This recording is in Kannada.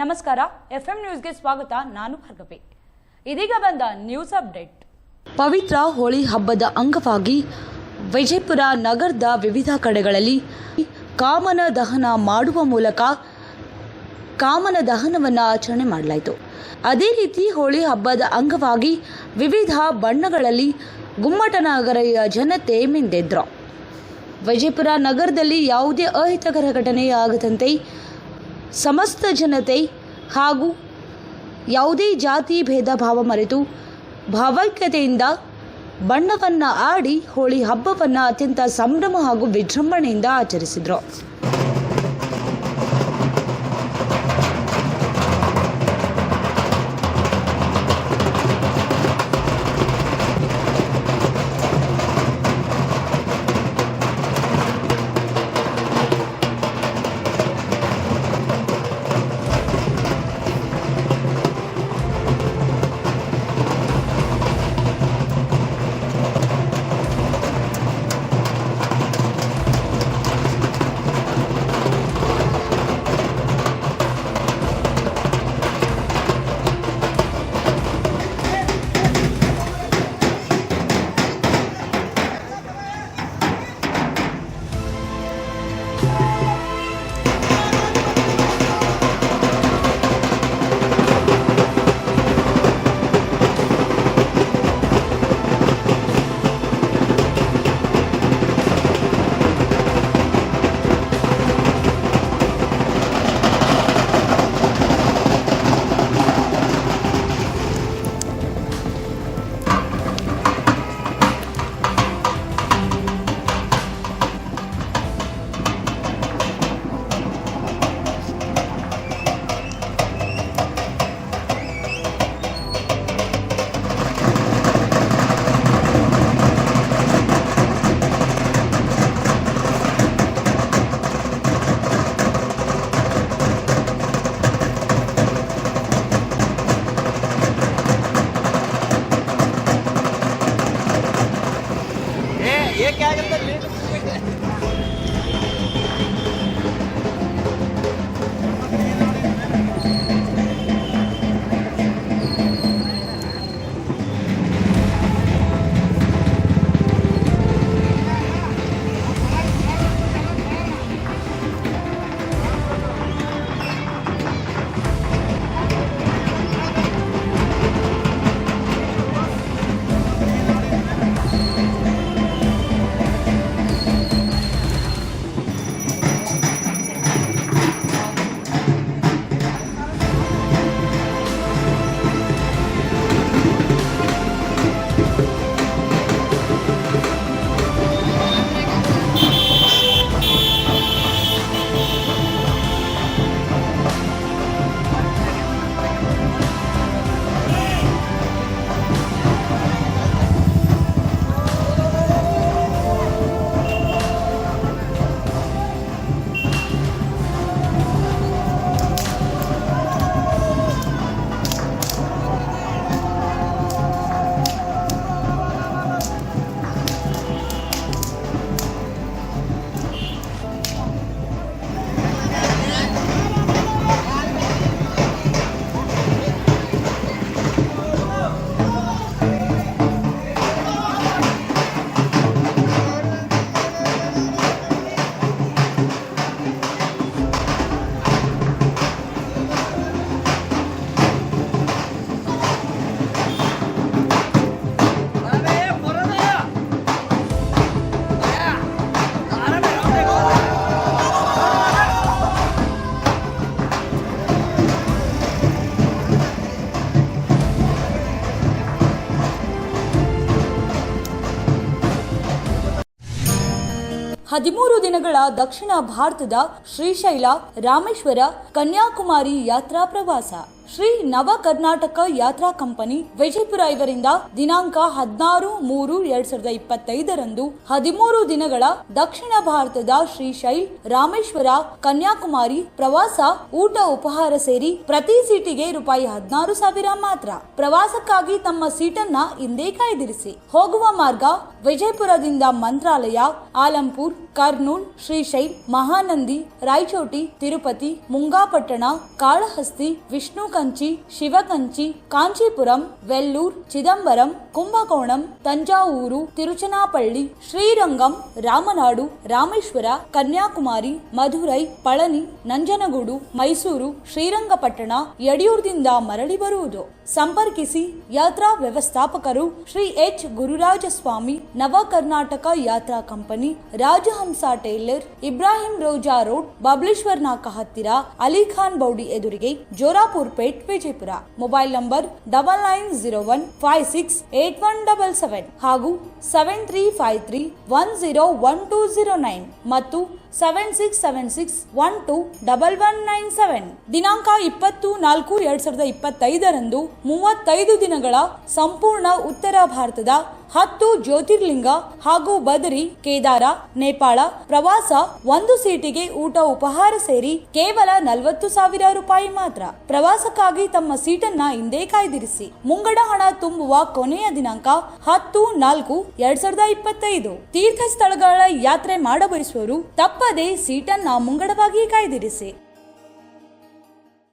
ನಮಸ್ಕಾರ, FM ನ್ಯೂಸ್ಗೆ ಸ್ವಾಗತ. ನಾನು ಭಾರ್ಗವಿ. ಇದೀಗ ಬಂದ ನ್ಯೂಸ್ ಅಪ್ಡೇಟ್. ಪವಿತ್ರ ಹೋಳಿ ಹಬ್ಬದ ಅಂಗವಾಗಿ ವಿಜಯಪುರ ನಗರದ ವಿವಿಧ ಕಡೆಗಳಲ್ಲಿ ಕಾಮನ ದಹನ ಮಾಡುವ ಮೂಲಕ ಕಾಮನ ದಹನವನ್ನು ಆಚರಣೆ ಮಾಡಲಾಯಿತು. ಅದೇ ರೀತಿ ಹೋಳಿ ಹಬ್ಬದ ಅಂಗವಾಗಿ ವಿವಿಧ ಬಣ್ಣಗಳಲ್ಲಿ ಗುಮ್ಮಟನಗರಿಯ ಜನತೆ ಮಿಂದೆದ್ರು. ವಿಜಯಪುರ ನಗರದಲ್ಲಿ ಯಾವುದೇ ಅಹಿತಕರ ಘಟನೆ ಆಗದಂತೆ ಸಮಸ್ತ ಜನತೆ ಹಾಗೂ ಯಾವುದೇ ಜಾತಿ ಭೇದ ಭಾವ ಮರೆತು ಭಾವೈಕ್ಯತೆಯಿಂದ ಬಣ್ಣವನ್ನು ಆಡಿ ಹೋಳಿ ಹಬ್ಬವನ್ನು ಅತ್ಯಂತ ಸಂಭ್ರಮ ಹಾಗೂ ವಿಜೃಂಭಣೆಯಿಂದ ಆಚರಿಸಿದರು. ये क्या करता है? ಹದಿಮೂರು ದಿನಗಳ ದಕ್ಷಿಣ ಭಾರತದ ಶ್ರೀಶೈಲ, ರಾಮೇಶ್ವರ, ಕನ್ಯಾಕುಮಾರಿ ಯಾತ್ರಾ ಪ್ರವಾಸ. ಶ್ರೀ ನವ ಕರ್ನಾಟಕ ಯಾತ್ರಾ ಕಂಪನಿ ವಿಜಯಪುರ ಇವರಿಂದ ದಿನಾಂಕ 16/3/2025 13 ದಿನಗಳ ದಕ್ಷಿಣ ಭಾರತದ ಶ್ರೀಶೈಲ್, ರಾಮೇಶ್ವರ, ಕನ್ಯಾಕುಮಾರಿ ಪ್ರವಾಸ. ಊಟ ಉಪಹಾರ ಸೇರಿ ಪ್ರತಿ ಸೀಟಿಗೆ ₹16,000 ಮಾತ್ರ. ಪ್ರವಾಸಕ್ಕಾಗಿ ತಮ್ಮ ಸೀಟನ್ನ ಇಂದೇ ಕಾಯ್ದಿರಿಸಿ. ಹೋಗುವ ಮಾರ್ಗ ವಿಜಯಪುರದಿಂದ ಮಂತ್ರಾಲಯ, ಆಲಂಪುರ್, ಕರ್ನೂಲ್, ಶ್ರೀಶೈಲ್, ಮಹಾನಂದಿ, ರಾಯಚೋಟಿ, ತಿರುಪತಿ, ಮುಂಗಾಪಟ್ಟಣ, ಕಾಳಹಸ್ತಿ, ವಿಷ್ಣುಕಂಚಿ, ಶಿವಕಂಚಿ, ಕಾಂಚೀಪುರಂ, ವೆಲ್ಲೂರ್, ಚಿದಂಬರಂ, ಕುಂಭಕೋಣಂ, ತಂಜಾವೂರು, ತಿರುಚನಾಪಳ್ಳಿ, ಶ್ರೀರಂಗಂ, ರಾಮನಾಡು, ರಾಮೇಶ್ವರ, ಕನ್ಯಾಕುಮಾರಿ, ಮಧುರೈ, ಪಳನಿ, ನಂಜನಗೂಡು, ಮೈಸೂರು, ಶ್ರೀರಂಗಪಟ್ಟಣ, ಯಡಿಯೂರದಿಂದ ಮರಳಿ ಬರುವುದು. ಸಂಪರ್ಕಿಸಿ ಯಾತ್ರಾ ವ್ಯವಸ್ಥಾಪಕರು ಶ್ರೀ ಎಚ್ ಗುರುರಾಜಸ್ವಾಮಿ, ನವ ಕರ್ನಾಟಕ ಯಾತ್ರಾ ಕಂಪನಿ, ರಾಜಹಂಸ ಟೇಲರ್, ಇಬ್ರಾಹಿಂ ರೋಜಾ ರೋಡ್, ಬಬಲೇಶ್ವರ್ ನಾಕ ಹತ್ತಿರ, ಅಲಿಖಾನ್ ಬೌಡಿ ಎದುರಿಗೆ, Jorapur plate, Vijayapura. Mobile number 9901568177 ಹಾಗೂ 7353101209 ಮತ್ತು 7676121197. ದಿನಾಂಕ 20/4/2025 35 ದಿನಗಳ ಸಂಪೂರ್ಣ ಉತ್ತರ ಭಾರತದ 10 ಜ್ಯೋತಿರ್ಲಿಂಗ ಹಾಗೂ ಬದರಿ, ಕೇದಾರ, ನೇಪಾಳ ಪ್ರವಾಸ, 1 ಸೀಟಿಗೆ ಊಟ ಉಪಹಾರ ಸೇರಿ ಕೇವಲ 40,000 ರೂಪಾಯಿ ಮಾತ್ರ. ಪ್ರವಾಸಕ್ಕಾಗಿ ತಮ್ಮ ಸೀಟನ್ನ ಹಿಂದೆ ಕಾಯ್ದಿರಿಸಿ. ಮುಂಗಡ ಹಣ ತುಂಬುವ ಕೊನೆಯ ದಿನಾಂಕ 10/4/2025. ತೀರ್ಥ ಸ್ಥಳಗಳ ಯಾತ್ರೆ ಮಾಡಬಯಸುವವರು ತಪ್ಪದೇ ಸೀಟನ್ನ ಮುಂಗಡವಾಗಿ ಕಾಯ್ದಿರಿಸಿ.